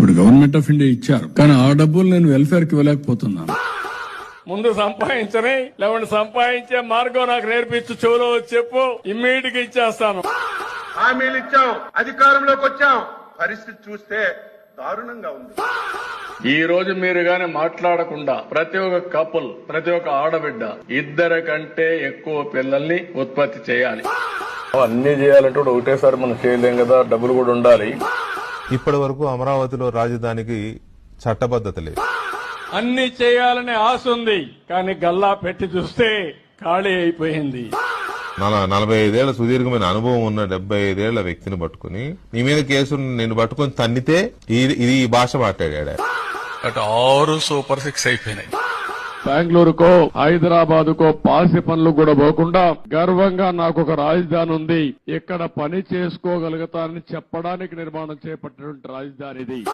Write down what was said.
ఇప్పుడు government of India ఇచ్చారు, కానీ ఆ డబ్బులు నేను వెల్ఫేర్ కి ఇవ్వలేకపోతున్నాను. ముందు సంపాదించని లేవండి సంపాదించే మార్గం నాకు నేర్పించు, చెవులో చెప్పు, ఇమ్మీడియట్ గా ఇచ్చేస్తాను. హామీలు ఇచ్చాం, అధికారంలోకి వచ్చాం, పరిస్థితి చూస్తే దారుణంగా ఉంది. ఈ రోజు మీరు గాని మాట్లాడకుండా ప్రతి ఒక్క కపుల్, ప్రతి ఒక్క ఆడబిడ్డ ఇద్దరి కంటే ఎక్కువ పిల్లల్ని ఉత్పత్తి చేయాలి. అన్ని చేయాలంటే కూడా ఒకటేసారి మనం చేయలేం కదా, డబ్బులు కూడా ఉండాలి. ఇప్పటి వరకు అమరావతిలో రాజధానికి చట్టబద్ధత లేదు. అన్ని చేయాలనే ఆశ ఉంది, కానీ గల్లా పెట్టి చూస్తే ఖాళీ అయిపోయింది. 45 ఏళ్ల సుదీర్ఘమైన అనుభవం ఉన్న 75 ఏళ్ల వ్యక్తిని పట్టుకుని నీ మీద కేసు నేను పట్టుకుని తన్నితే ఇది ఈ భాష మాట్లాడాడు. 6 సూపర్ 6 అయిపోయినాయి. బెంగళూరుకో హైదరాబాదుకో పాసి పనులు కూడా పోకుండా గర్వంగా నాకు ఒక రాజధాని ఉంది, ఇక్కడ పని చేసుకోగలుగుతానని చెప్పడానికి నిర్మాణం చేపట్టినటువంటి రాజధాని ఇది.